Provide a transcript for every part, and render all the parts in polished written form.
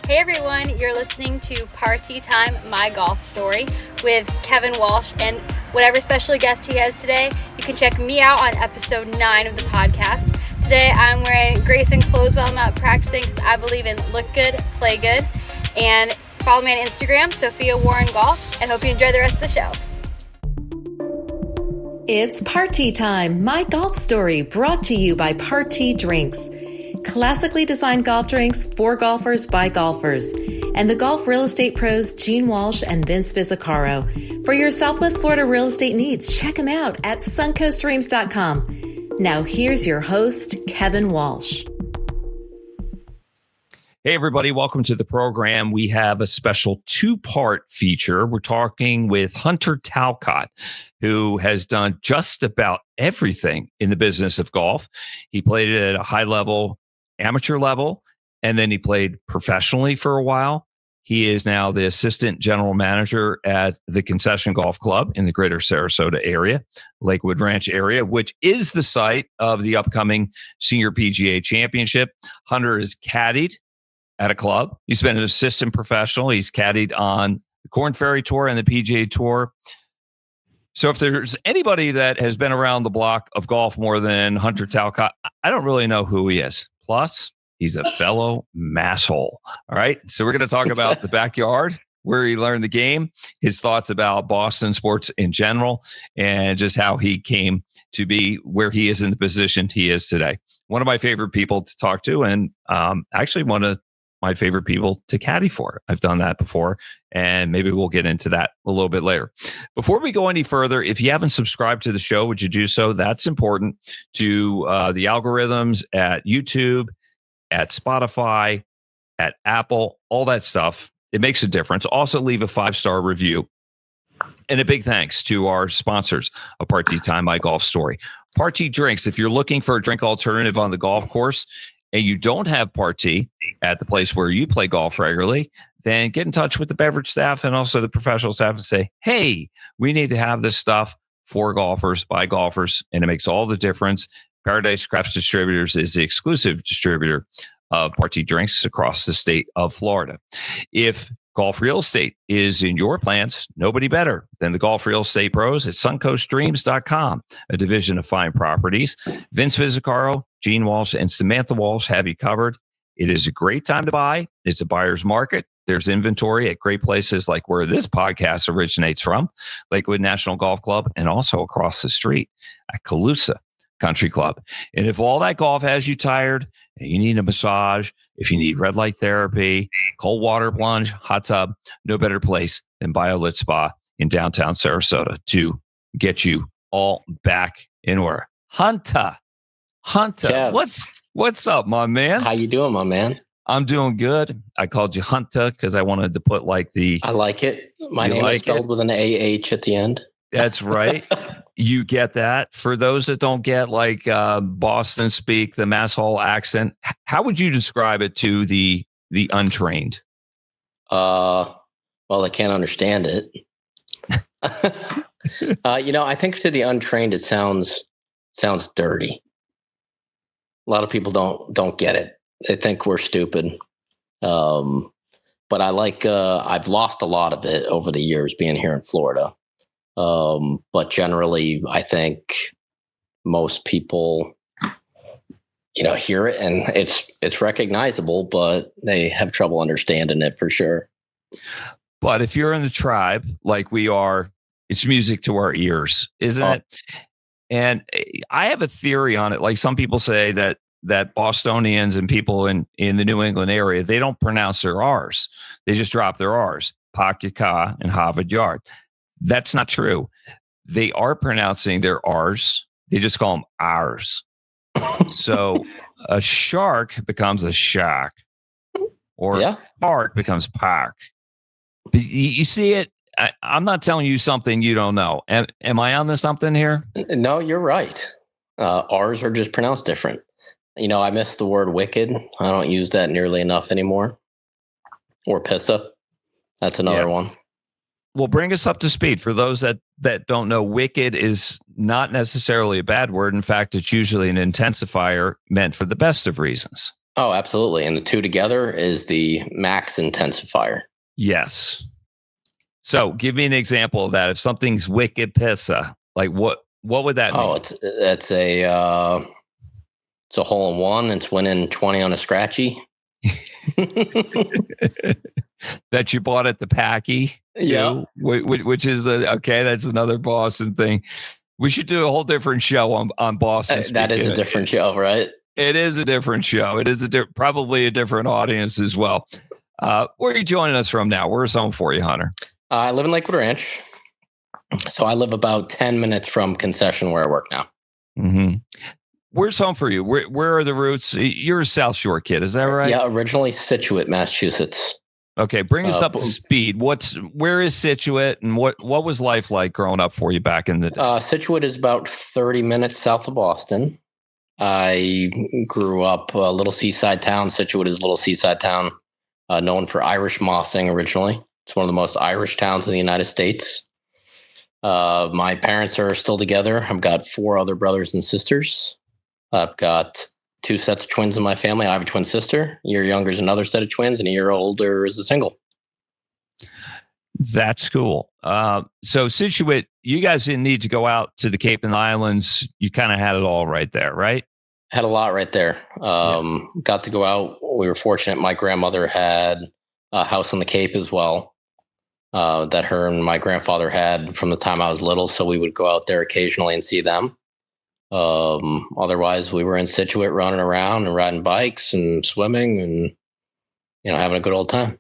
Hey everyone, you're listening to Party Time, My Golf Story with Kevin Walsh and whatever special guest he has today. You can check me out on episode 9 of the podcast. Today I'm wearing Grayson clothes while I'm out practicing because I believe in look good, play good. And follow me on Instagram, Sophia Warren Golf, and hope you enjoy the rest of the show. It's Party Time, My Golf Story, brought to you by Party Drinks. Classically designed golf drinks for golfers by golfers. And the golf real estate pros Gene Walsh and Vince Vizzacaro. For your Southwest Florida real estate needs, check them out at suncoastdreams.com. Now here's your host, Kevin Walsh. Hey, everybody. Welcome to the program. We have a special two-part feature. We're talking with Hunter Talcott, who has done just about everything in the business of golf. He played it at a high level, amateur level, and then he played professionally for a while. He is now the assistant general manager at the Concession Golf Club in the greater Sarasota area, Lakewood Ranch area, which is the site of the upcoming Senior PGA Championship. Hunter is caddied at a club. He's been an assistant professional. He's caddied on the Corn Ferry Tour and the PGA Tour. So if there's anybody that has been around the block of golf more than Hunter Talcott, I don't really know who he is. Plus, he's a fellow masshole. All right. So we're going to talk about the backyard, where he learned the game, his thoughts about Boston sports in general, and just how he came to be where he is in the position he is today. One of my favorite people to talk to, and actually one of my favorite people to caddy for. I've done that before, and maybe we'll get into that a little bit later. Before we go any further, if you haven't subscribed to the show, would you do so? That's important to the algorithms at YouTube, at Spotify, at Apple, all that stuff. It makes a difference. Also, leave a 5-star review. And a big thanks to our sponsors of Party Time, My Golf Story. Party Drinks. If you're looking for a drink alternative on the golf course, and you don't have Party at the place where you play golf regularly, then get in touch with the beverage staff and also the professional staff and say, hey, we need to have this stuff for golfers, by golfers, and it makes all the difference. Paradise Crafts Distributors is the exclusive distributor of Party Drinks across the state of Florida. If golf real estate is in your plans, nobody better than the golf real estate pros at suncoastdreams.com, a division of Fine Properties. Vince Vizzacaro, Gene Walsh, and Samantha Walsh have you covered. It is a great time to buy. It's a buyer's market. There's inventory at great places like where this podcast originates from, Lakewood National Golf Club, and also across the street at Calusa Country Club. And if all that golf has you tired and you need a massage, if you need red light therapy, cold water plunge, hot tub, no better place than BioLit Spa in downtown Sarasota to get you all back in order. Hunter, Kev, what's up, my man? How you doing, my man? I'm doing good. I called you Hunter because I wanted to put like I like it. My name is spelled with an AH at the end. That's right. You get that. For those that don't get like Boston speak, the masshole accent, how would you describe it to the untrained? Well, they can't understand it. I think to the untrained, it sounds dirty. A lot of people don't get it. They think we're stupid. But I like. I've lost a lot of it over the years being here in Florida. But generally, I think most people, hear it and it's recognizable, but they have trouble understanding it for sure. But if you're in the tribe like we are, it's music to our ears, isn't it? And I have a theory on it. Like some people say that Bostonians and people in the New England area, they don't pronounce their R's. They just drop their R's. Park your car and Harvard Yard. That's not true. They are pronouncing their R's. They just call them R's. So a shark becomes a shark, or park becomes park. But you see it? I'm not telling you something you don't know. Am I on to something here? No, you're right. R's are just pronounced different. I miss the word wicked. I don't use that nearly enough anymore. Or pissa. That's another one. Well, bring us up to speed. For those that don't know, wicked is not necessarily a bad word. In fact, it's usually an intensifier meant for the best of reasons. Oh, absolutely. And the two together is the max intensifier. Yes. So give me an example of that. If something's wicked pissa, like what would that mean? It's a hole in one. It's winning 20 on a scratchy. That you bought at the Packy too, Yeah. which is okay. That's another Boston thing. We should do a whole different show on Boston. That is a different show, right? It is a different show. It is probably a different audience as well. Where are you joining us from now? Where's home for you, Hunter? I live in Lakewood Ranch. So I live about 10 minutes from Concession where I work now. Mm-hmm. Where's home for you? Where are the roots? You're a South Shore kid, is that right? Yeah, originally Scituate, Massachusetts. Okay, bring us up to speed. Where is Scituate, and what was life like growing up for you back in the day? Scituate is about 30 minutes south of Boston. I grew up a little seaside town. Scituate is a little seaside town, known for Irish mossing originally. It's one of the most Irish towns in the United States. My parents are still together. I've got 4 other brothers and sisters. I've got 2 sets of twins in my family. I have a twin sister. A year younger is another set of twins, and a year older is a single. That's cool. So Scituate, you guys didn't need to go out to the Cape and the Islands. You kind of had it all right there, right? Had a lot right there. Got to go out. We were fortunate. My grandmother had a house on the Cape as well, that her and my grandfather had from the time I was little. So we would go out there occasionally and see them. Otherwise, we were in Scituate running around and riding bikes and swimming and, having a good old time.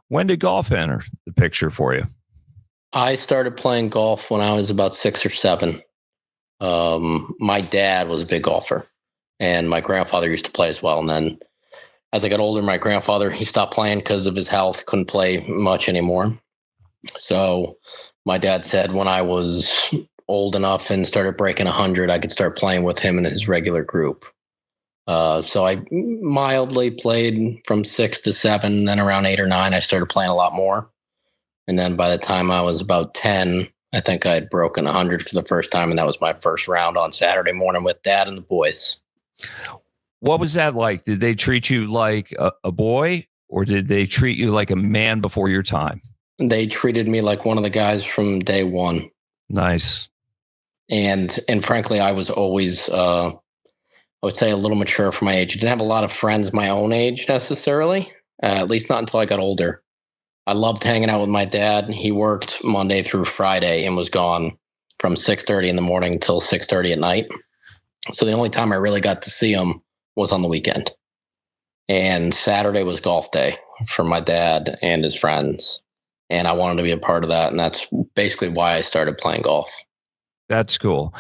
When did golf enter the picture for you? I started playing golf when I was about 6 or 7. My dad was a big golfer, and my grandfather used to play as well. And then as I got older, my grandfather, he stopped playing because of his health, couldn't play much anymore. So my dad said when I was old enough and started breaking 100, I could start playing with him in his regular group. So I mildly played from 6 to 7. Then around 8 or 9, I started playing a lot more. And then by the time I was about 10, I think I had broken 100 for the first time. And that was my first round on Saturday morning with Dad and the boys. What was that like? Did they treat you like a boy, or did they treat you like a man before your time? They treated me like one of the guys from day one. Nice. And frankly, I was always, I would say, a little mature for my age. I didn't have a lot of friends my own age necessarily, at least not until I got older. I loved hanging out with my dad. He worked Monday through Friday and was gone from 6:30 in the morning till 6:30 at night. So the only time I really got to see him was on the weekend. And Saturday was golf day for my dad and his friends. And I wanted to be a part of that. And that's basically why I started playing golf. That's cool.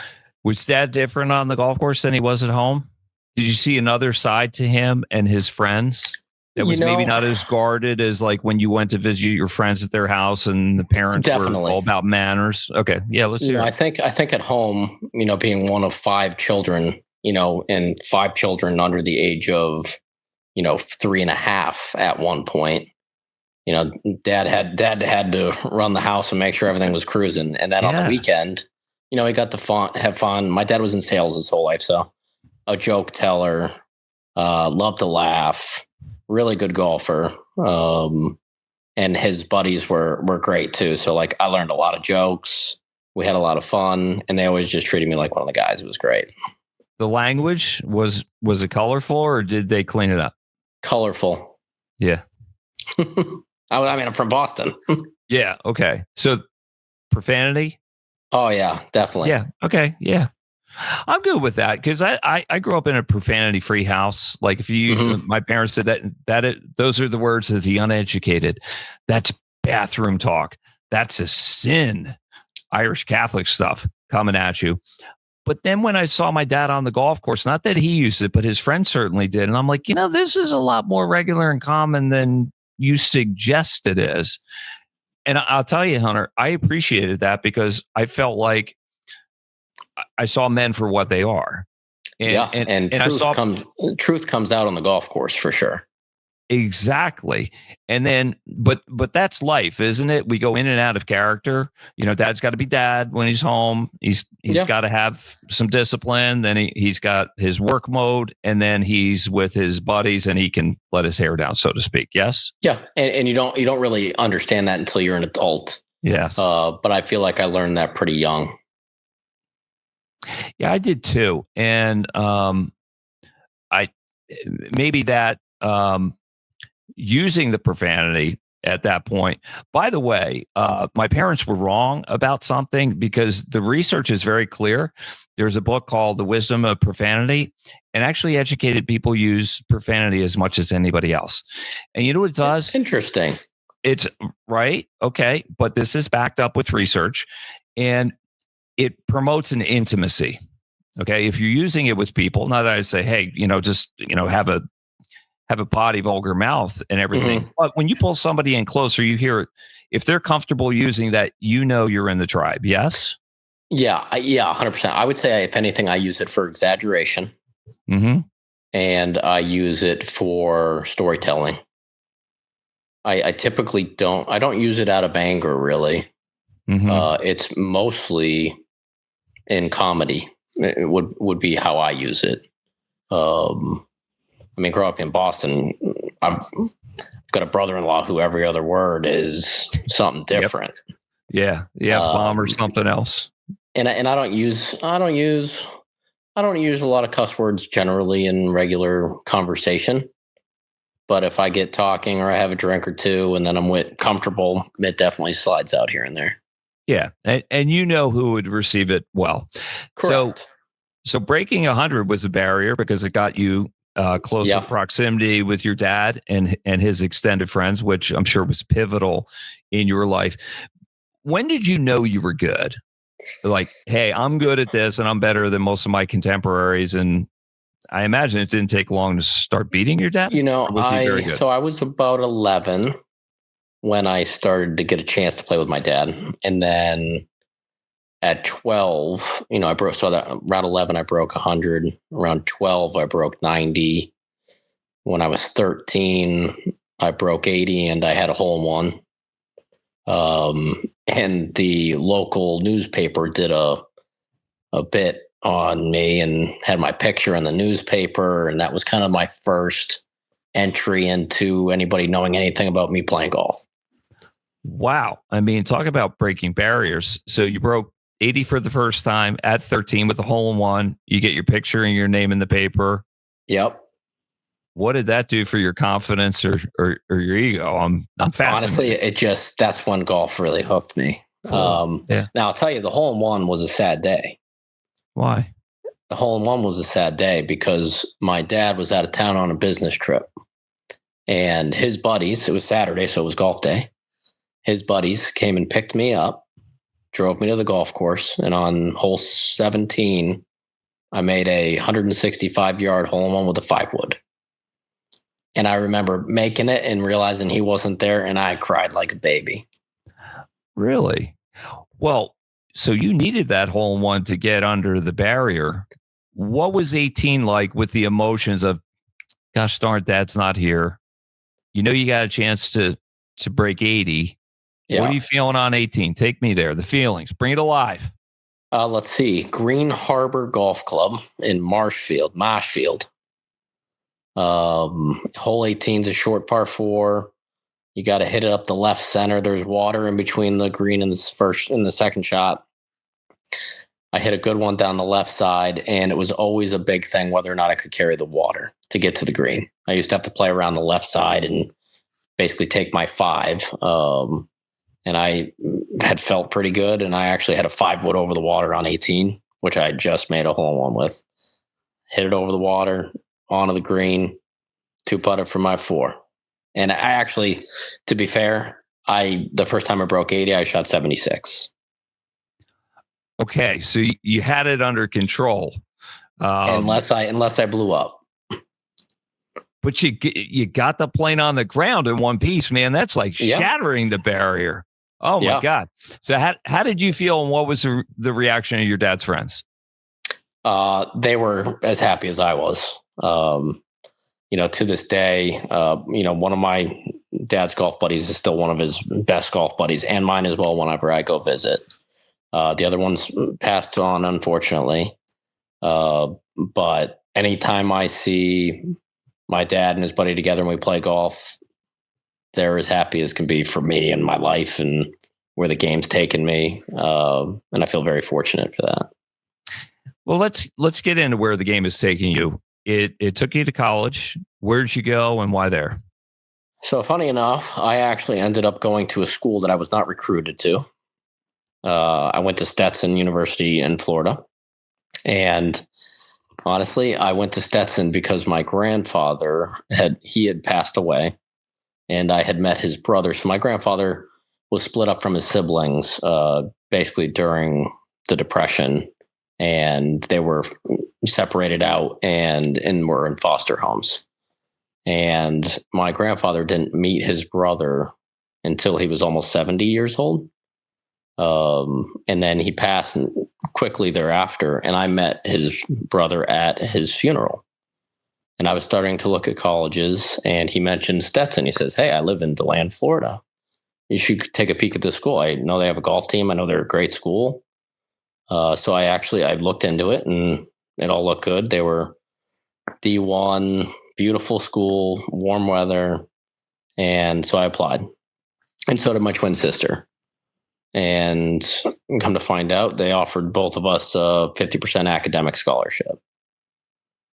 Was Dad different on the golf course than he was at home? Did you see another side to him and his friends that was maybe not as guarded as like when you went to visit your friends at their house and the parents were all about manners? Okay. Yeah, let's hear it. I think at home, being one of 5 children, and 5 children under the age of, 3.5 at one point, Dad had to run the house and make sure everything was cruising. And then on the weekend, he got to have fun. My dad was in sales his whole life, so a joke teller, loved to laugh, really good golfer. And his buddies were great too. So like I learned a lot of jokes. We had a lot of fun, and they always just treated me like one of the guys. It was great. The language was it colorful, or did they clean it up? Colorful. Yeah. I'm from Boston. Yeah. Okay. So profanity? Oh yeah, definitely. Yeah. Okay. Yeah. I'm good with that because I grew up in a profanity free house. Like if you, my parents said those are the words of the uneducated. That's bathroom talk. That's a sin. Irish Catholic stuff coming at you. But then when I saw my dad on the golf course, not that he used it, but his friends certainly did. And I'm like, this is a lot more regular and common than you suggest it is. And I'll tell you, Hunter, I appreciated that because I felt like I saw men for what they are. And truth comes out on the golf course for sure. Exactly. And then, but that's life, isn't it? We go in and out of character. Dad's got to be dad when he's home. He's got to have some discipline. Then he's got his work mode, and then he's with his buddies, and he can let his hair down, so to speak. Yes. Yeah, and you don't really understand that until you're an adult. Yes. But I feel like I learned that pretty young. Yeah, I did too, and I maybe that. Using the profanity at that point. By the way, my parents were wrong about something because the research is very clear. There's a book called The Wisdom of Profanity, and actually educated people use profanity as much as anybody else. And you know what it does? Interesting. It's right. Okay. But this is backed up with research, and it promotes an intimacy. Okay. If you're using it with people, not that I'd say, hey, just, have a potty, vulgar mouth and everything. Mm-hmm. But when you pull somebody in closer, you hear it. If they're comfortable using that, you're in the tribe. Yes? Yeah, 100%. I would say, if anything, I use it for exaggeration. Mm-hmm. And I use it for storytelling. I typically don't use it out of anger, really. Mm-hmm. It's mostly in comedy. It would be how I use it. Growing up in Boston, I've got a brother-in-law who every other word is something different. Yep. Yeah, bomb or something else. And I don't use a lot of cuss words generally in regular conversation. But if I get talking or I have a drink or two and then I'm comfortable, it definitely slides out here and there. Yeah, and who would receive it well. Correct. So breaking 100 was a barrier because it got you closer proximity with your dad and his extended friends, which I'm sure was pivotal in your life. When did you know you were good? Like, hey, I'm good at this and I'm better than most of my contemporaries. And I imagine it didn't take long to start beating your dad. Was he very good? So I was about 11 when I started to get a chance to play with my dad. And then at 12, I broke. So that around 11, I broke 100. Around 12, I broke 90. When I was 13, I broke 80, and I had a hole in one. And the local newspaper did a bit on me and had my picture in the newspaper, and that was kind of my first entry into anybody knowing anything about me playing golf. Wow. Talk about breaking barriers. So you broke 80 for the first time at 13 with a hole in one. You get your picture and your name in the paper. Yep. What did that do for your confidence or your ego? I'm fascinated. Honestly, that's when golf really hooked me. Cool. Now I'll tell you, the hole in one was a sad day. Why? The hole in one was a sad day because my dad was out of town on a business trip, and his buddies, it was Saturday, so it was golf day. His buddies came and picked me up, drove me to the golf course, and on hole 17, I made a 165-yard hole in one with a 5-wood. And I remember making it and realizing he wasn't there, and I cried like a baby. Really? Well, so you needed that hole in one to get under the barrier. What was 18 like with the emotions of, gosh darn, Dad's not here? You got a chance to break 80. Yeah. What are you feeling on 18? Take me there. The feelings. Bring it alive. Let's see. Green Harbor Golf Club in Marshfield. Hole 18 is a short par 4. You got to hit it up the left center. There's water in between the green and the second shot. I hit a good one down the left side, and it was always a big thing whether or not I could carry the water to get to the green. I used to have to play around the left side and basically take my 5. And I had felt pretty good, and I actually had a 5-wood over the water on 18, which I just made a hole in one with. Hit it over the water, onto the green, 2-putted for my 4. And I actually, to be fair, the first time I broke 80, I shot 76. Okay, so you had it under control, unless I blew up. But you got the plane on the ground in one piece, man. That's like shattering the barrier. Oh my God! So how did you feel, and what was the reaction of your dad's friends? They were as happy as I was. to this day, one of my dad's golf buddies is still one of his best golf buddies, and mine as well whenever I go visit. The other one's passed on, unfortunately. But anytime I see my dad and his buddy together and we play golf, they're as happy as can be for me and my life and where the game's taken me. And I feel very fortunate for that. Well, let's get into where the game is taking you. It took you to college. Where'd you go and why there? So funny enough, I actually ended up going to a school that I was not recruited to. I went to Stetson University in Florida. And honestly, I went to Stetson because my grandfather had passed away and I had met his brother. So my grandfather was split up from his siblings basically during the Depression, and they were separated out and were in foster homes. And my grandfather didn't meet his brother until he was almost 70 years old. And then he passed quickly thereafter, and I met his brother at his funeral. And I was starting to look at colleges, and he mentioned Stetson. He says, "Hey, I live in DeLand, Florida. You should take a peek at this school. I know they have a golf team. I know they're a great school." So I looked into it, and it all looked good. They were D1, beautiful school, warm weather. And so I applied. And so did my twin sister. And come to find out, they offered both of us a 50% academic scholarship.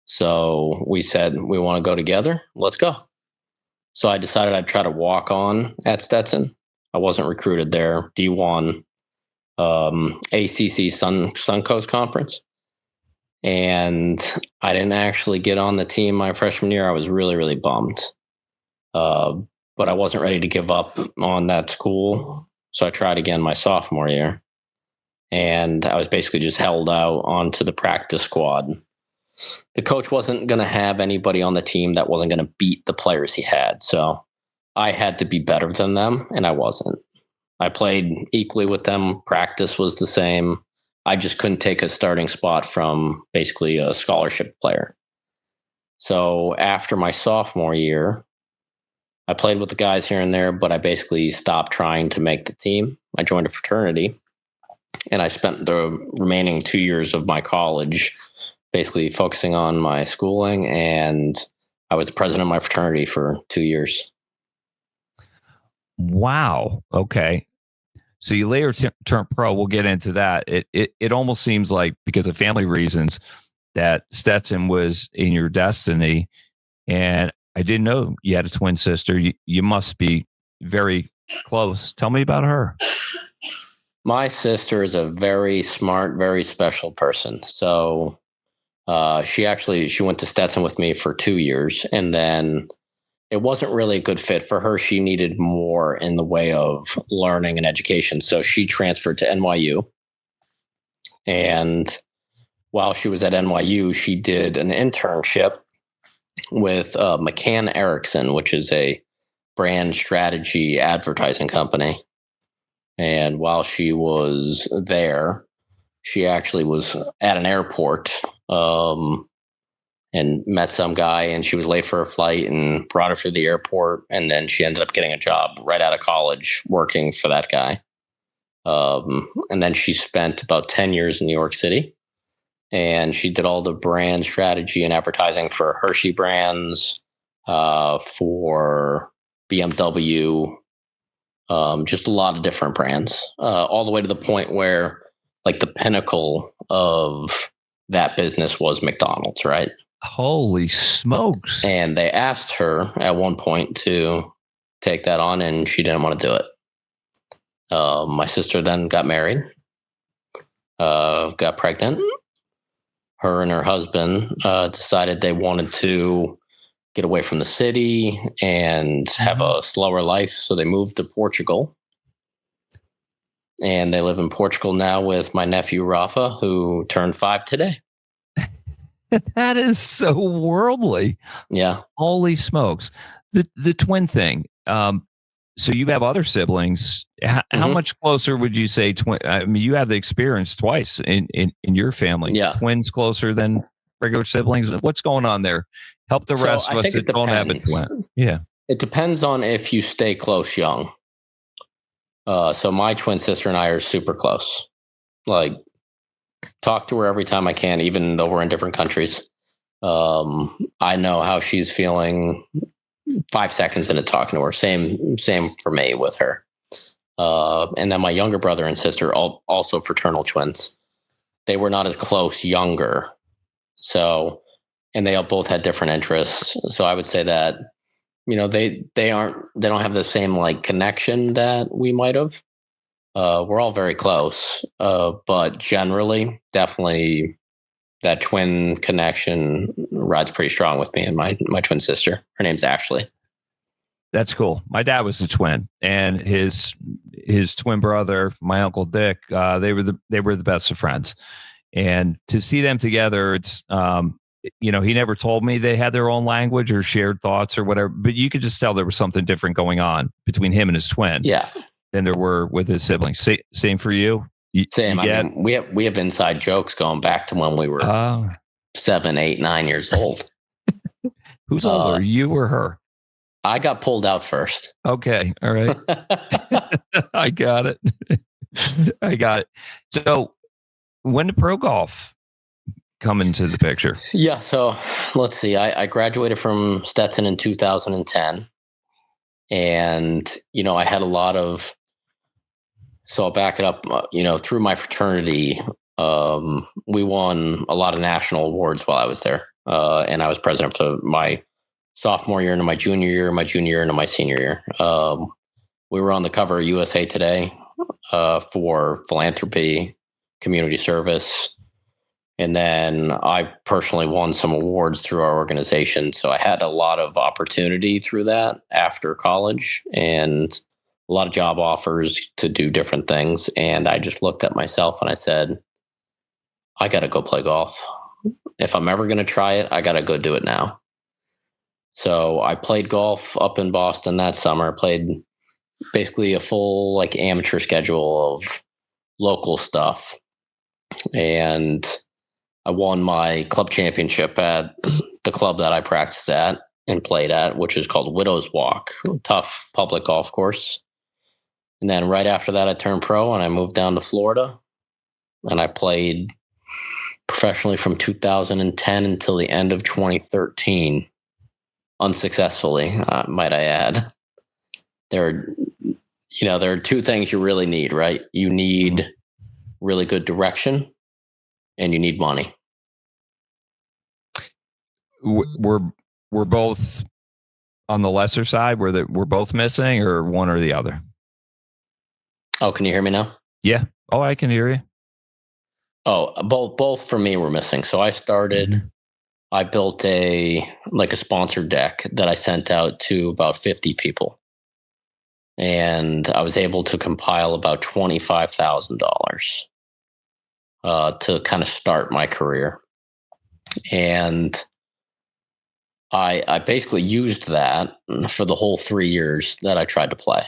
So we said, we want to go together. Let's go. So I decided I'd try to walk on at Stetson. I wasn't recruited there. D1, ACC Suncoast Conference. And I didn't actually get on the team my freshman year. I was really, really bummed. But I wasn't ready to give up on that school. So I tried again my sophomore year. And I was basically just held out onto the practice squad. The coach wasn't going to have anybody on the team that wasn't going to beat the players he had. So I had to be better than them, and I wasn't. I played equally with them. Practice was the same. I just couldn't take a starting spot from basically a scholarship player. So after my sophomore year, I played with the guys here and there, but I basically stopped trying to make the team. I joined a fraternity, and I spent the remaining 2 years of my college basically focusing on my schooling, and I was the president of my fraternity for 2 years. Wow. Okay. So you later turned pro. We'll get into that. It almost seems like, because of family reasons, that Stetson was in your destiny. And I didn't know you had a twin sister. You must be very close. Tell me about her. My sister is a very smart, very special person. So she went to Stetson with me for 2 years, and then it wasn't really a good fit for her. She needed more in the way of learning and education. So she transferred to NYU. And while she was at NYU, she did an internship with McCann Erickson, which is a brand strategy advertising company. And while she was there, she actually was at an airport and met some guy, and she was late for her flight and brought her to the airport. And then she ended up getting a job right out of college working for that guy. And then she spent about 10 years in New York City, and she did all the brand strategy and advertising for Hershey brands, for BMW, just a lot of different brands, all the way to the point where like the pinnacle of that business was McDonald's, right? Holy smokes. And they asked her at one point to take that on, and she didn't want to do it. My sister then got married, got pregnant. Her and her husband decided they wanted to get away from the city and have a slower life. So they moved to Portugal. And they live in Portugal now with my nephew, Rafa, who turned 5 today. That is so worldly. Yeah. Holy smokes. The twin thing. So you have other siblings. How much closer would you say twin? I mean, you have the experience twice in your family. Yeah. Twins closer than regular siblings? What's going on there? Help the rest of us that don't have a twin. Yeah. It depends on if you stay close young. So my twin sister and I are super close. Like, talk to her every time I can, even though we're in different countries. I know how she's feeling 5 seconds into talking to her. Same for me with her. And then my younger brother and sister, also fraternal twins. They were not as close younger. So, and they both had different interests. So I would say that, they don't have the same like connection that we might have. We're all very close, but generally, definitely that twin connection rides pretty strong with me and my twin sister. Her name's Ashley. That's cool. My dad was a twin, and his twin brother, my uncle Dick, they were the best of friends. And to see them together, it's he never told me they had their own language or shared thoughts or whatever, but you could just tell there was something different going on between him and his twin. Yeah. Than there were with his siblings. Same for you? Same. I mean, we have inside jokes going back to when we were 7, 8, 9 years old. Who's older, you or her? I got pulled out first. Okay. All right. I got it. So when did pro golf come into the picture? Yeah. So let's see. I graduated from Stetson in 2010. And, I had a lot of, so I'll back it up, through my fraternity, we won a lot of national awards while I was there. And I was president for my sophomore year into my junior year into my senior year. We were on the cover of USA Today for philanthropy, community service. And then I personally won some awards through our organization. So I had a lot of opportunity through that after college and a lot of job offers to do different things. And I just looked at myself and I said, I got to go play golf. If I'm ever going to try it, I got to go do it now. So I played golf up in Boston that summer. I played basically a full like amateur schedule of local stuff. And I won my club championship at the club that I practiced at and played at, which is called Widow's Walk, tough public golf course. And then right after that, I turned pro and I moved down to Florida. And I played professionally from 2010 until the end of 2013, unsuccessfully, might I add. There are two things you really need, right? You need really good direction, and you need money. We're both on the lesser side. We're both missing, or one or the other. Oh, can you hear me now? Yeah. Oh, I can hear you. Oh, both for me were missing. So I started. Mm-hmm. I built a sponsored deck that I sent out to about 50 people, and I was able to compile about $25,000. To kind of start my career. And I basically used that for the whole 3 years that I tried to play.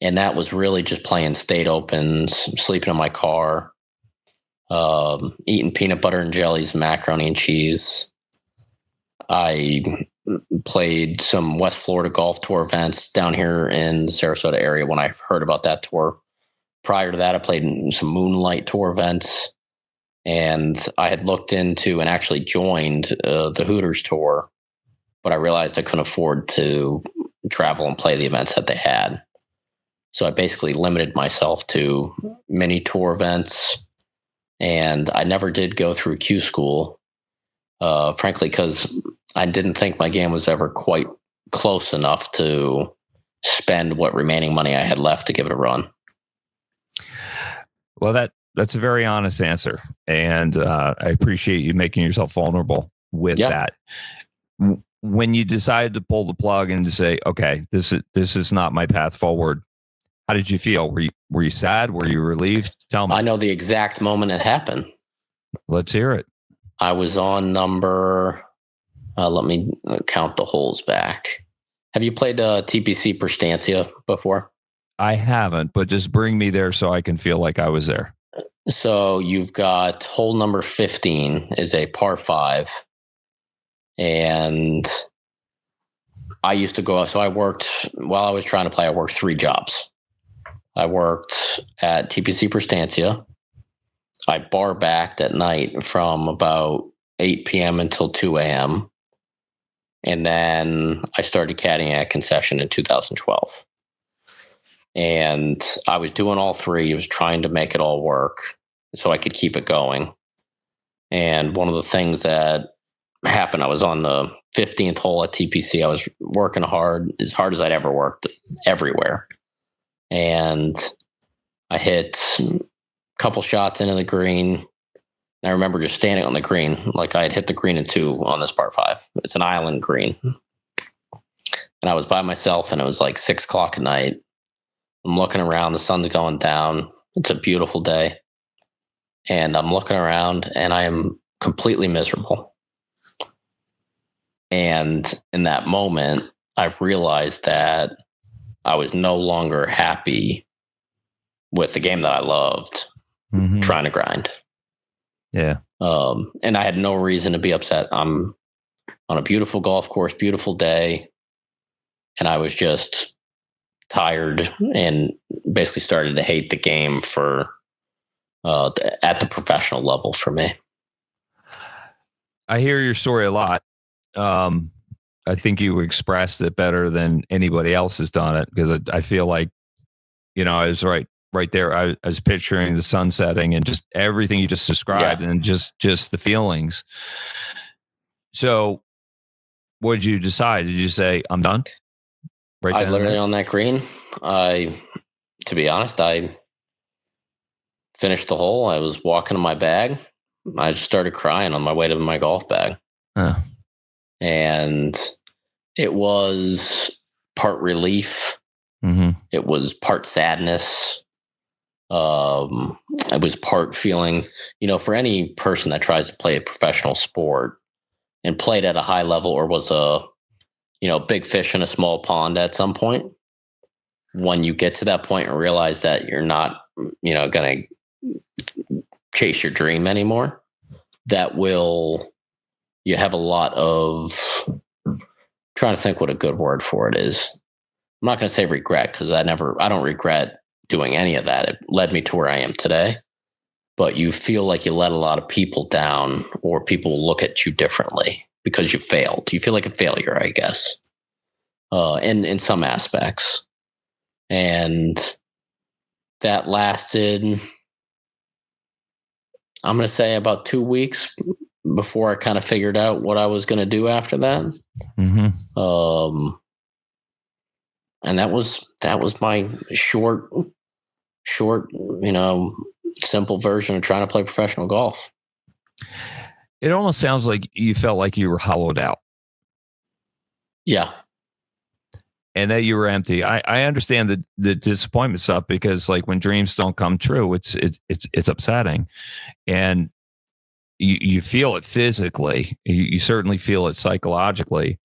And that was really just playing state opens, sleeping in my car, eating peanut butter and jellies, macaroni and cheese. I played some West Florida Golf Tour events down here in the Sarasota area when I heard about that tour. Prior to that, I played in some Moonlight Tour events, and I had looked into and actually joined the Hooters Tour, but I realized I couldn't afford to travel and play the events that they had. So I basically limited myself to mini tour events, and I never did go through Q school, frankly, because I didn't think my game was ever quite close enough to spend what remaining money I had left to give it a run. Well, that's a very honest answer, and I appreciate you making yourself vulnerable with that. When you decided to pull the plug and to say, "Okay, this is not my path forward," how did you feel? Were you sad? Were you relieved? Tell me. I know the exact moment it happened. Let's hear it. I was on number. Let me count the holes back. Have you played TPC Perstancia before? I haven't, but just bring me there so I can feel like I was there. So you've got hole number 15 is a par 5. And I used to go, so I worked, while I was trying to play, I worked 3 jobs. I worked at TPC Prestancia. I bar backed at night from about 8 p.m. until 2 a.m. And then I started caddying at Concession in 2012. And I was doing all 3. I was trying to make it all work so I could keep it going. And one of the things that happened, I was on the 15th hole at TPC. I was working hard as I'd ever worked everywhere. And I hit a couple shots into the green. And I remember just standing on the green, like I had hit the green in 2 on this par 5. It's an island green. And I was by myself, and it was like 6 o'clock at night. I'm looking around, the sun's going down. It's a beautiful day. And I'm looking around, and I am completely miserable. And in that moment, I realized that I was no longer happy with the game that I loved, trying to grind. Yeah. And I had no reason to be upset. I'm on a beautiful golf course, beautiful day. And I was just tired and basically started to hate the game for at the professional level for me. I hear your story a lot. I think you expressed it better than anybody else has done it, because I feel like, I was right there. I was picturing the sun setting and just everything you just described, and just the feelings. So what did you decide? Did you say, I'm done? I literally on that green. To be honest, I finished the hole. I was walking to my bag. I just started crying on my way to my golf bag. And it was part relief. It was part sadness. It was part feeling, for any person that tries to play a professional sport and played at a high level, or was a, big fish in a small pond at some point, when you get to that point and realize that you're not, going to chase your dream anymore, you have a lot of, trying to think what a good word for it is. I'm not going to say regret, because I don't regret doing any of that. It led me to where I am today. But you feel like you let a lot of people down, or people look at you differently because you failed. You feel like a failure, I guess, in some aspects. And that lasted, I'm going to say, about 2 weeks before I kind of figured out what I was going to do after that. And that was my short, simple version of trying to play professional golf. It almost sounds like you felt like you were hollowed out. Yeah. And that you were empty. I understand the disappointment stuff, because like when dreams don't come true, it's upsetting. And you feel it physically. You certainly feel it psychologically.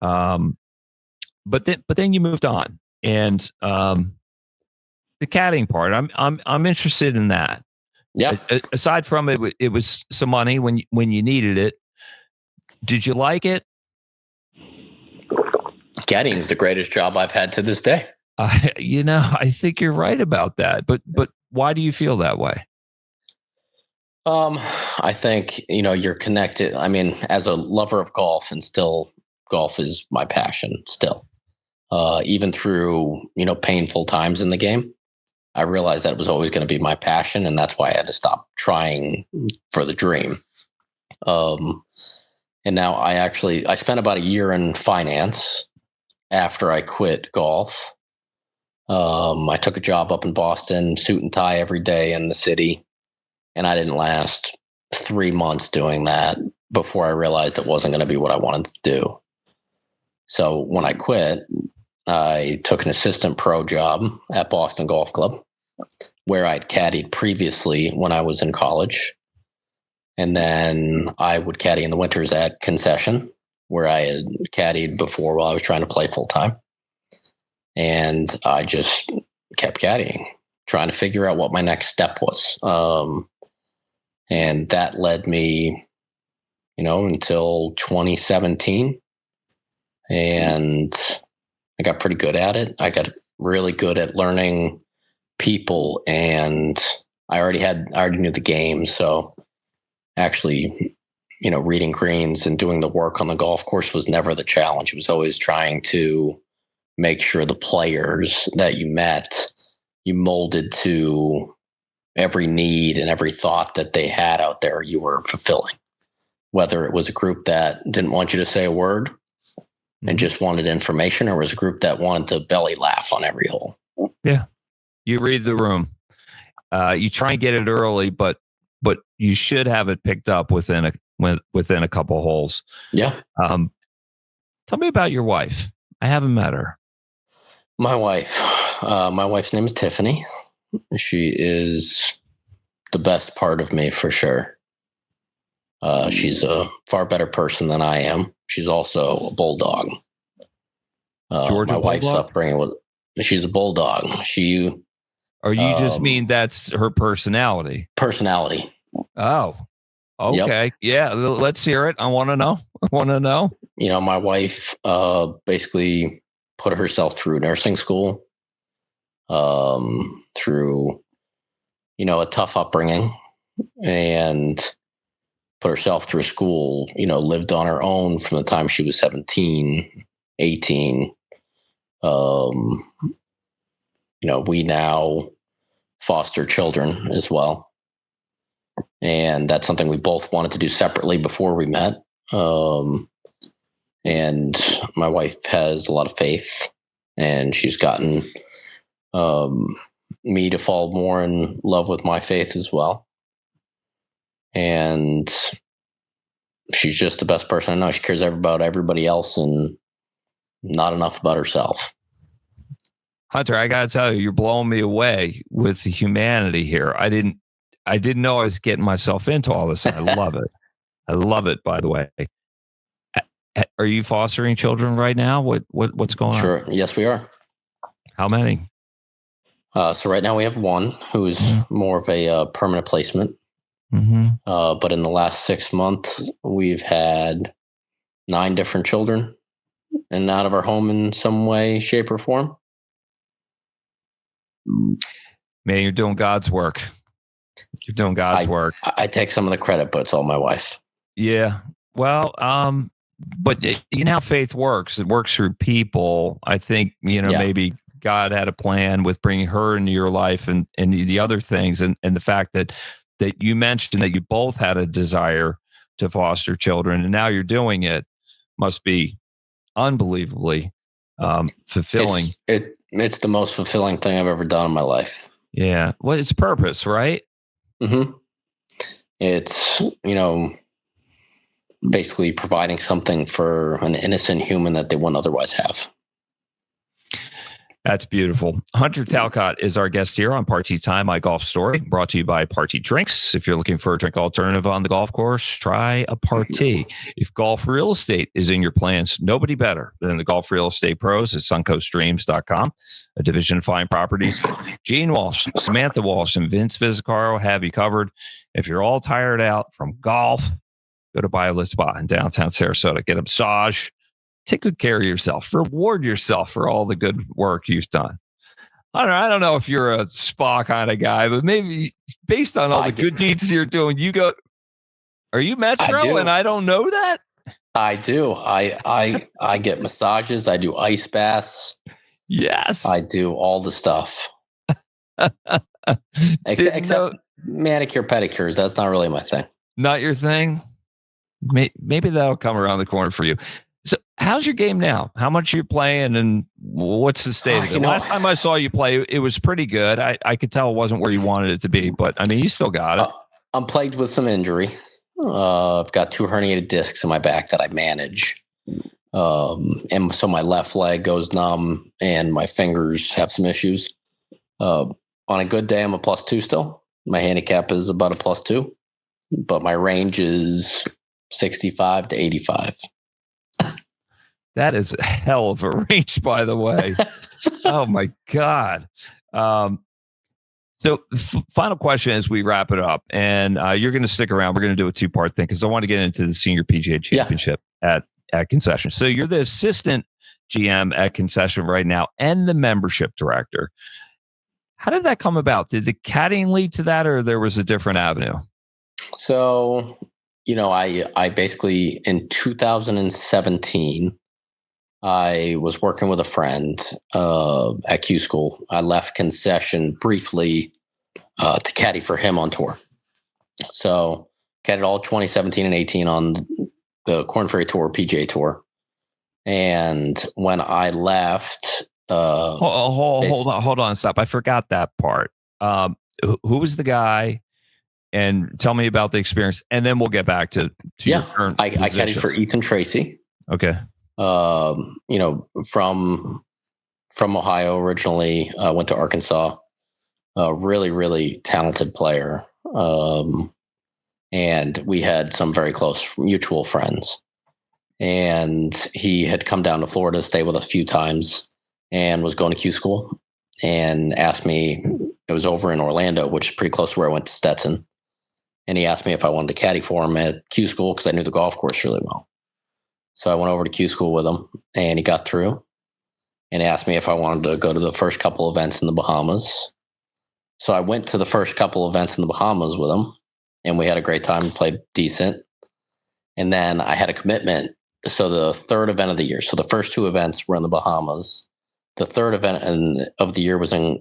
But then you moved on, and the caddying part, I'm interested in that. Yeah. Aside from it, it was some money when you needed it. Did you like it? Caddying is the greatest job I've had to this day. I think you're right about that. But why do you feel that way? I think, you're connected. I mean, as a lover of golf, and still golf is my passion still. Even through, painful times in the game, I realized that it was always going to be my passion. And that's why I had to stop trying for the dream. And now I spent about a year in finance after I quit golf. I took a job up in Boston, suit and tie every day in the city. And I didn't last 3 months doing that before I realized it wasn't going to be what I wanted to do. So when I quit, I took an assistant pro job at Boston Golf Club, where I'd caddied previously when I was in college. And then I would caddy in the winters at Concession, where I had caddied before while I was trying to play full time. And I just kept caddying, trying to figure out what my next step was. And that led me, until 2017. And I got pretty good at it. I got really good at learning people, and I already knew the game. So actually, reading greens and doing the work on the golf course was never the challenge. It was always trying to make sure the players that you met, you molded to every need and every thought that they had out there, you were fulfilling. Whether it was a group that didn't want you to say a word and just wanted information, or was a group that wanted to belly laugh on every hole. Yeah. You read the room. You try and get it early, but you should have it picked up within a couple holes. Yeah. Tell me about your wife. I haven't met her. My wife's name is Tiffany. She is the best part of me for sure. She's a far better person than I am. She's also a bulldog. Georgia my wife's bulldog? upbringing was, she's a bulldog. Or you just mean that's her personality? Personality. Oh, okay. Yep. Yeah, let's hear it. I want to know. My wife basically put herself through nursing school, through, a tough upbringing, and put herself through school, lived on her own from the time she was 17, 18. We now foster children as well. And that's something we both wanted to do separately before we met. And my wife has a lot of faith, and she's gotten me to fall more in love with my faith as well. And she's just the best person I know. She cares about everybody else and not enough about herself. Hunter, I got to tell you, you're blowing me away with the humanity here. I didn't know I was getting myself into all this. I love it. I love it, by the way. Are you fostering children right now? What's going on? Sure. Yes, we are. How many? So right now we have one who's more of a permanent placement. Mm-hmm. But in the last 6 months, we've had 9 different children and out of our home in some way, shape, or form. Man, you're doing God's work. You're doing God's work. I take some of the credit, but it's all my wife. Yeah. Well, but you know how faith works. It works through people. I think, maybe God had a plan with bringing her into your life and the other things. And the fact that you mentioned that you both had a desire to foster children, and now you're doing it, must be unbelievably fulfilling. It's the most fulfilling thing I've ever done in my life. Yeah. Well, it's purpose, right? Mm-hmm. It's, basically providing something for an innocent human that they wouldn't otherwise have. That's beautiful. Hunter Talcott is our guest here on Party Time, My Golf Story, brought to you by Party Drinks. If you're looking for a drink alternative on the golf course, try a Party. If golf real estate is in your plans, nobody better than the golf real estate pros at suncoaststreams.com, a division of fine properties. Gene Walsh, Samantha Walsh, and Vince Visicaro have you covered. If you're all tired out from golf, go to BioLit Spa in downtown Sarasota. Get a massage. Take good care of yourself. Reward yourself for all the good work you've done. I don't know if you're a spa kind of guy, but maybe based on all the good deeds you're doing, you go, are you Metro? And I don't know that? I do. I get massages. I do ice baths. Yes. I do all the stuff. Except manicure, pedicures. That's not really my thing. Not your thing? Maybe that'll come around the corner for you. So how's your game now? How much are you playing, and what's the state of it? Last time I saw you play, it was pretty good. I could tell it wasn't where you wanted it to be, but I mean, you still got it. I'm plagued with some injury. I've got 2 herniated discs in my back that I manage. And so my left leg goes numb and my fingers have some issues. On a good day, I'm a +2 still. My handicap is about a +2, but my range is 65 to 85. That is a hell of a range, by the way. Oh my God. So final question as we wrap it up, and you're going to stick around. We're going to do a 2-part thing because I want to get into the Senior PGA Championship at Concession. So you're the assistant GM at Concession right now and the membership director. How did that come about? Did the caddying lead to that, or there was a different avenue? So, I basically in 2017, I was working with a friend at Q School. I left Concession briefly to caddy for him on tour. So, caddied all 2017 and 18 on the Korn Ferry Tour, PGA Tour. And when I left, hold on, stop! I forgot that part. Who was the guy? And tell me about the experience, and then we'll get back to your current. I caddied for Ethan Tracy. Okay. From Ohio originally, went to Arkansas. Really, really talented player. And we had some very close mutual friends. And he had come down to Florida to stay with us a few times and was going to Q School and asked me, it was over in Orlando, which is pretty close to where I went to Stetson. And he asked me if I wanted to caddy for him at Q School because I knew the golf course really well. So I went over to Q School with him and he got through and asked me if I wanted to go to the first couple events in the Bahamas. So I went to the first couple events in the Bahamas with him and we had a great time and played decent. And then I had a commitment. So the third event of the year. So the first 2 events were in the Bahamas. The third event of the year was in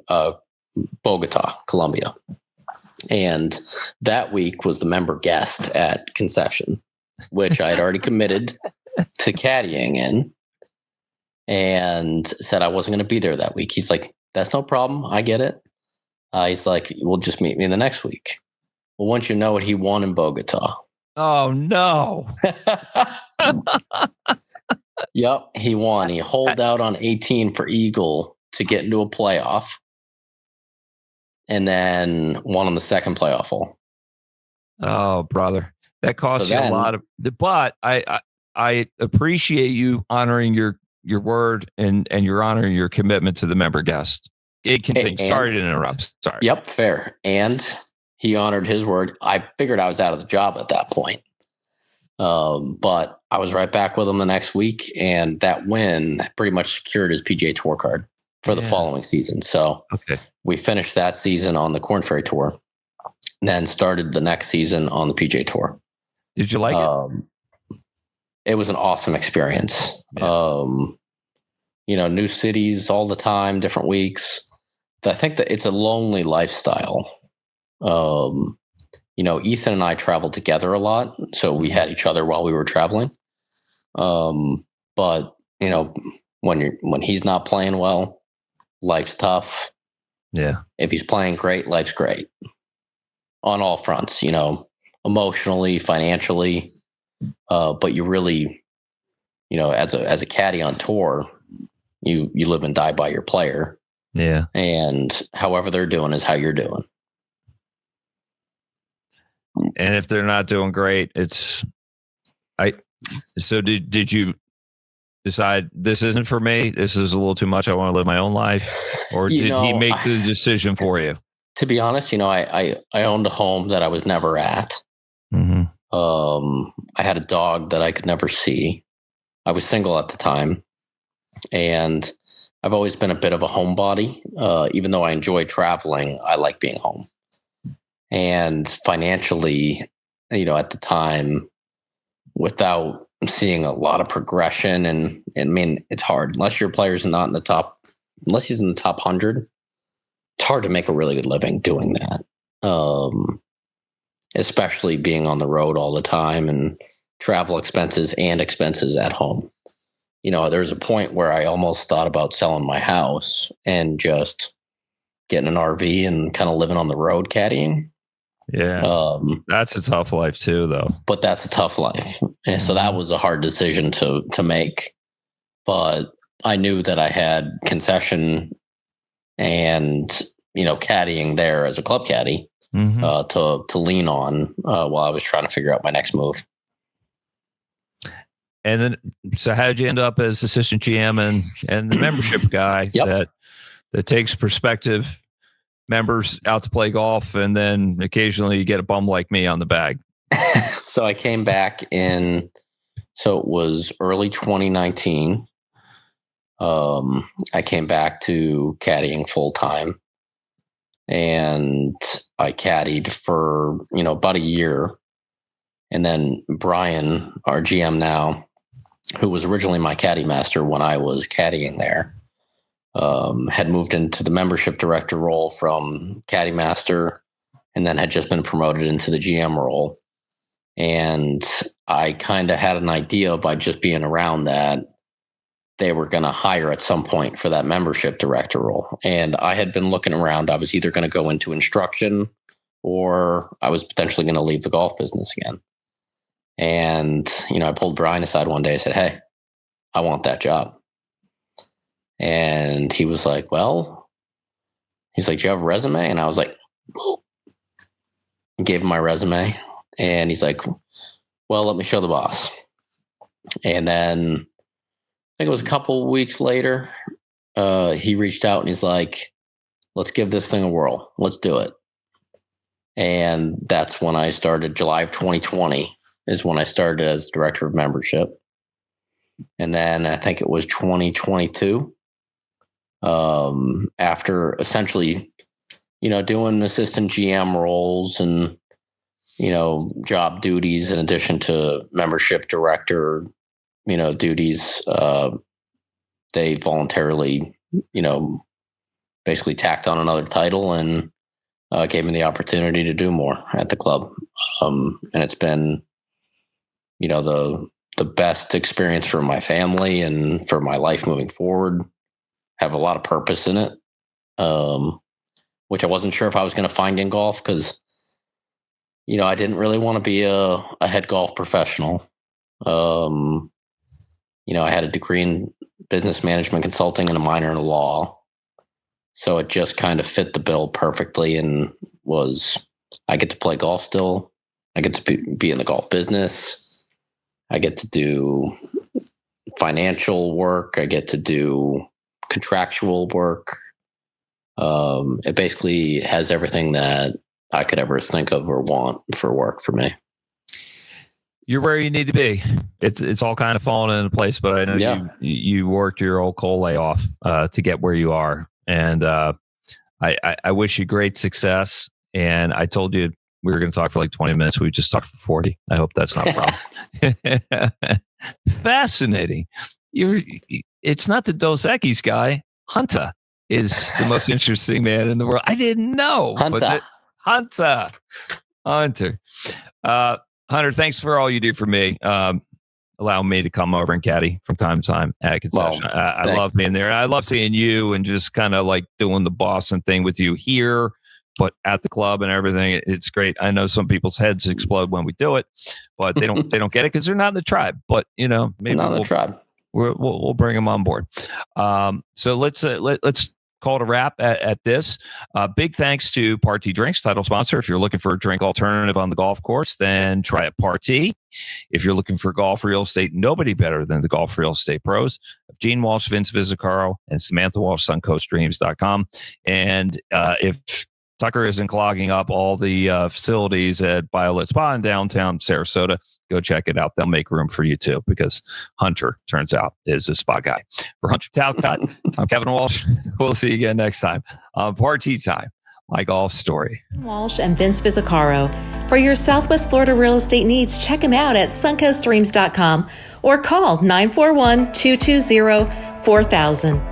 Bogota, Colombia. And that week was the member guest at Concession, which I had already committed to caddying in and said I wasn't going to be there that week. He's like, that's no problem. I get it. He's like, we'll just meet me in the next week. Well, once you know it, he won in Bogota. Oh, no. Yep, he won. He holed out on 18 for Eagle to get into a playoff. And then won on the second playoff hole. Oh, brother, that costs you a lot of. But I appreciate you honoring your word and you're honoring your commitment to the member guest. It continues. Sorry to interrupt. Sorry. Yep, fair. And he honored his word. I figured I was out of the job at that point, but I was right back with him the next week, and that win pretty much secured his PGA Tour card for the following season. So we finished that season on the Korn Ferry Tour, then started the next season on the PGA Tour. Did you like it? It was an awesome experience. Yeah. New cities all the time, different weeks. I think that it's a lonely lifestyle. Ethan and I traveled together a lot, so we had each other while we were traveling. But when he's not playing well, life's tough. Yeah. If he's playing great, life's great on all fronts, emotionally, financially. But you really, as a caddy on tour, you live and die by your player. Yeah. And however they're doing is how you're doing. And if they're not doing great, so did you decide this isn't for me? This is a little too much. I want to live my own life. Or did he make the decision for you? To be honest, I owned a home that I was never at. Mm-hmm. I had a dog that I could never see. I was single at the time. And I've always been a bit of a homebody. Even though I enjoy traveling, I like being home. And financially, at the time, without seeing a lot of progression, and I mean, it's hard unless your player's not in the top, unless he's in the top 100. It's hard to make a really good living doing that, especially being on the road all the time and travel expenses and expenses at home. There's a point where I almost thought about selling my house and just getting an RV and kind of living on the road caddying. Yeah. That's a tough life too, though. But that's a tough life. And so that was a hard decision to make. But I knew that I had Concession and, caddying there as a club caddy to lean on while I was trying to figure out my next move. And then, so how did you end up as assistant GM and the membership guy that takes perspective members out to play golf, and then occasionally you get a bum like me on the bag. So I came back so it was early 2019. I came back to caddying full time, and I caddied for, about a year. And then Brian, our GM now, who was originally my caddy master when I was caddying there, had moved into the membership director role from caddy master, and then had just been promoted into the GM role. And I kind of had an idea by just being around that they were going to hire at some point for that membership director role. And I had been looking around. I was either going to go into instruction, or I was potentially going to leave the golf business again. And, I pulled Brian aside one day and said, "Hey, I want that job." And he was like, he's like, "Do you have a resume?" And I was like, gave him my resume. And he's like, "Well, let me show the boss." And then I think it was a couple weeks later, he reached out and he's like, "Let's give this thing a whirl. Let's do it." And that's when I started. July of 2020 is when I started as director of membership. And then I think it was 2022, after essentially, doing assistant GM roles and, job duties in addition to membership director, duties, they voluntarily, basically tacked on another title and gave me the opportunity to do more at the club. And it's been, the best experience for my family and for my life moving forward. Have a lot of purpose in it, which I wasn't sure if I was going to find in golf, because, I didn't really want to be a head golf professional. I had a degree in business management consulting and a minor in law. So it just kind of fit the bill perfectly, and I get to play golf still. I get to be in the golf business. I get to do financial work. I get to do contractual work. It basically has everything that I could ever think of or want for work for me. You're where you need to be. It's all kind of falling into place, but I know you worked your old coal layoff to get where you are. And I wish you great success. And I told you we were going to talk for like 20 minutes. We just talked for 40. I hope that's not a problem. Fascinating. It's not the Dos Equis guy. Hunter is the most interesting man in the world. I didn't know. Hunter. Hunter, thanks for all you do for me. Allow me to come over and caddy from time to time at Concession. I love being there. I love seeing you and just kind of like doing the Boston thing with you here, but at the club and everything. It's great. I know some people's heads explode when we do it, but they don't get it because they're not in the tribe. But maybe not in the tribe. We'll bring them on board. So let's call it a wrap at this. Big thanks to Party Drinks, title sponsor. If you're looking for a drink alternative on the golf course, then try a Party. If you're looking for golf real estate, nobody better than the golf real estate pros of Gene Walsh, Vince Vizzacaro, and Samantha Walsh, suncoastdreams.com. And if Tucker isn't clogging up all the facilities at Violet Spa in downtown Sarasota, go check it out. They'll make room for you too, because Hunter, turns out, is a spa guy. For Hunter Talcott, I'm Kevin Walsh. We'll see you again next time on Party Time, my golf story. Walsh and Vince Vizzacaro. For your Southwest Florida real estate needs, check them out at suncoastdreams.com or call 941-220-4000.